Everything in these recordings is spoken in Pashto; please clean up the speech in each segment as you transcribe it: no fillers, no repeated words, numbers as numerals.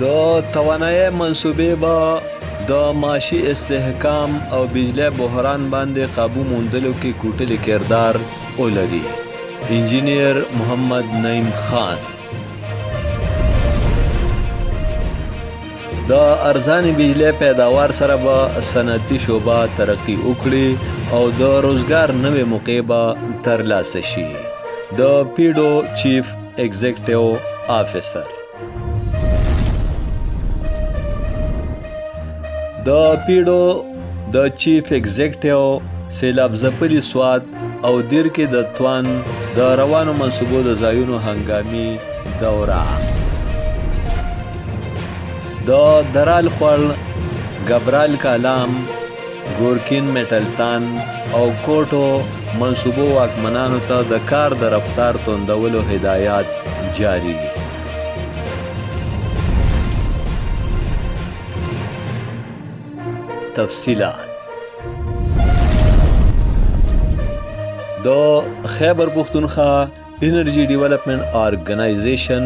د توانایي منصوبې به د معاشي استحکام او بجلی بحران باندې قابو موندلو کې کوټلي کردار ولري. انجینیر محمد نعیم خان د ارزانه بجلی پیداوار سره به صنعتي شعبه ترقی وکړي او د روزګار نوې موقع به ترلاسه شي. د پیډو چیف ایگزیکټیو آفیسر د پیډو د چیف ایگزیکټیو سیلاب ځپلي سوات او دیر کې د توان د روانو منصوبو د ځایونو هنګامي دوره د درال خوړ، ګبرال کالام، ګورکین میټلتان او کوټو منصوبو واکمنانو ته د کار د رفتار توندولو هدایات جاری. تفصیلات د خیبر پختونخوا انرژي ډیولپمنٹ آرګنایزیشن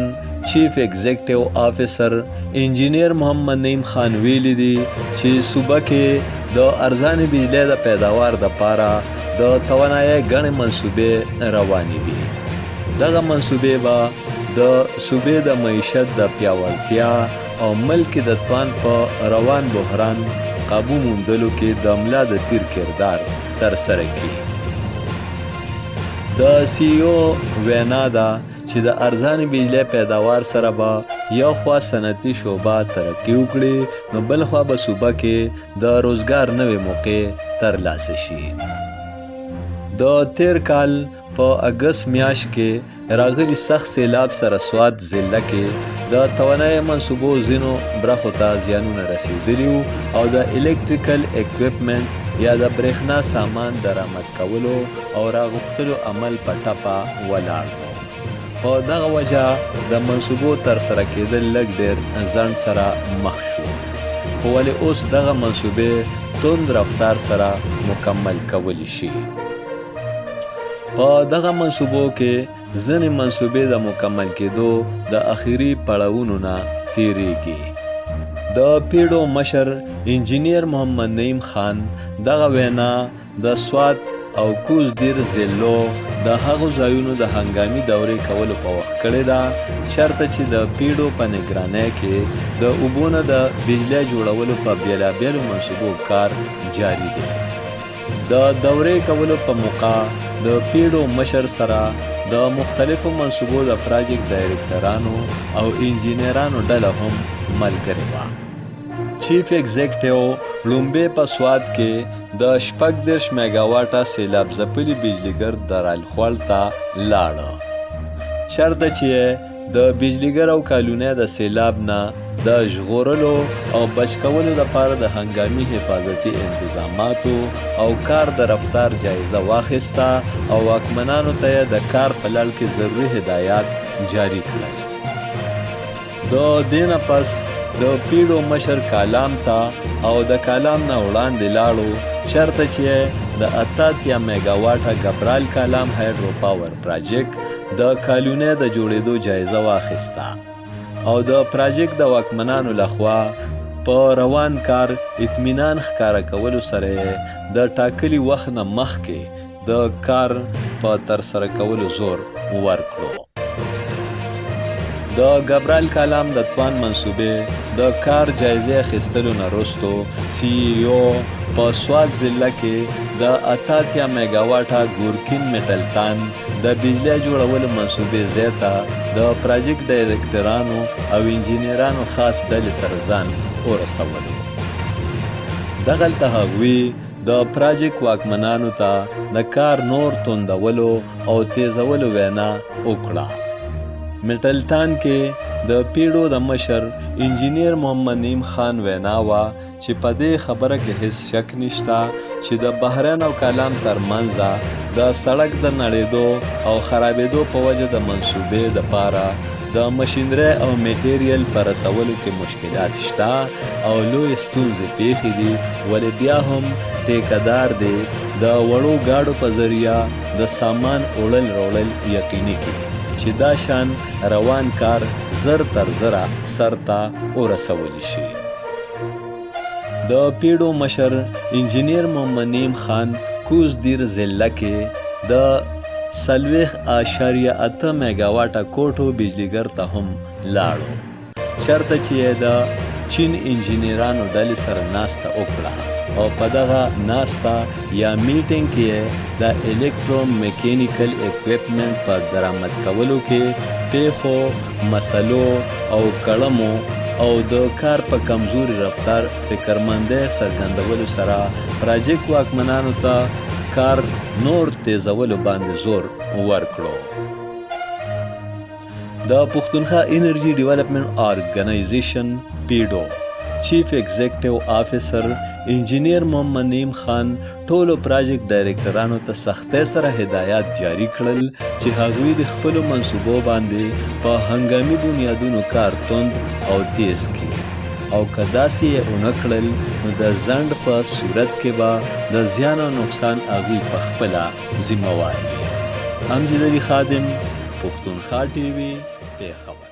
چیف ایگزیکټیو آفیسر انجینیر محمد نعیم خان ویلي دي چې صوبه کې د ارزانه بجلی د پیداوار دپاره د توانایي ګڼې منصوبې روانې دي. دغه منصوبې به د صوبې د معیشت د پیاوړتیا او ملک د توان په روان بحران قابو موندلو کې د ملا د تیر کردار ترسره کړي. د سی او وینا ده چې د ارزانه بجلی پیداوار سره به یو خوا صنعتي شعبه ترقی وکړي نو بل خوا به صوبه کې د روزګار نوې موقع ترلاسه شي. د تیر کال په اګست میاشت کې راغلي سخت سیلاب سره سوات ضلع کې د توانایي منصوبو ځینو برخو ته زیانونه رسېدلي وو او د الکتریکل اکویپمنټ یا د برېښنا سامان درآمد کولو او راغوښتلو عمل په ټپه ولاړ و. په دغه وجه د منصوبو ترسره کېدل لږ ډېر ځنډ سره مخ شو، خو ولې اوس دغه منصوبې توند رفتار سره مکمل کولی شي. په دغه منصوبو کې ځینې منصوبې د مکمل کېدو د اخري پړاوونو نه تیریږي. د پیډو مشر انجینیر محمد نعیم خان دغه وینا د سوات او کوز دیر ضلعو د هغو ځایونو د هنګامي دورې کولو په وخت کړې ده چېرته چې د پیډو په نګرانۍ کې د اوبو نه د بجلی جوړولو په بېلابېلو منصوبو کار جاري دی. د دورې کولو په موقع د پیډو مشر سره د مختلفو منصوبو د پراجیکټ ډایرکټرانو او انجینرانو ډله هم ملګرې وه. چیف ایگزیکټیو لومبې په سوات کې د 36 میګاواټه سیلاب ځپلي بجلیګر درال خوړ ته لاړه چېرته چې د بجلیګر او کالونۍ د سیلاب نه د ژغورلو او بچ کولو لپاره د هنګامي حفاظتي انتظاماتو او کار د رفتار جایزه واخیسته او واکمنانو ته یې د کار په لړ کې ضروري هدایات جاری کړل. د دې نه پس د پیډو مشر کالام ته او د کالام نه وړاندې لاړو چېرته چې د 88 میګاواټه ګبرال کالام هایډرو پاور پراجیکټ د کالونۍ د جوړېدو جایزه واخیسته او د پراجیکټ د واکمنانو لخوا په روان کار اطمینان ښکاره کولو سره د ټاکلي وخت نه مخکې د کار په ترسره کولو زور ورکړو. د ګبرال کالام د توان منصوبې د کار جایزې اخیستلو نه وروستو سی ای او په سوات ضلع کې د 88 میګاواټه ګورکین میټلتان د بجلی جوړولو منصوبې ځای ته د پراجیکټ ډایرکټرانو او انجینرانو خاص ډلې سره ځان ورسولو. دغلته هغوی د پراجیکټ واکمنانو ته د کار نور توندولو او تیزولو وینا وکړه. میټلتان کې د پیډو د مشر انجینیر محمد نعیم خان وینا وه چې په دې خبره کې هیڅ شک نشته چې د بحرین او کالام ترمنځ د سړک د نړېدو او خرابېدو په وجه د منصوبې دپاره د مشینرۍ او میټیریل په رسولو کې مشکلات شته او لوی ستونزې پیښې دي، ولې بیا هم ټیکهدار دی د وړو ګاډو په ذریعه د سامان وړل راوړل یقیني کړي چې دا شان روان کار زر تر زره سرته ورسولی شي. د پیډو مشر انجینیر محمد نعیم خان کوز دیر ضلع کې د 40.8 میگاواټه کوټو بجلیګر ته هم لاړو، چرته چې د چین انجینیرانو ډلې سره ناسته وکړه او په دغه ناسته یا میټینګ کې د الکترو میکینیکل اکویپمنټ په درآمد کولو کې پیښو مسلو او کړمو او د کار په کمزوري رفتار فکرمندۍ څرګندولو سره پراجیکټ واکمنانو ته کار نور تیزولو باندې زور ورکړو. د پښتونخوا انرژي ډیولپمنٹ آرګنایزیشن پیډو چیف ایگزیکټیو افیسر انجینیر محمد نعیم خان ټولو پراجیکټ ډایریکټرانو ته سختۍ سره هدایات جاری کړل چې هغوی د خپلو منصوبو باندې په هنګامي بنیادونو کار توند او تیز کړي او که داسې یې ونه کړل نو د ځنډ په صورت کې به د زیان او نقصان هغوی په خپله ذمه وار وي. امجد علي خادم، پښتونخوا ټي وي، پېښور.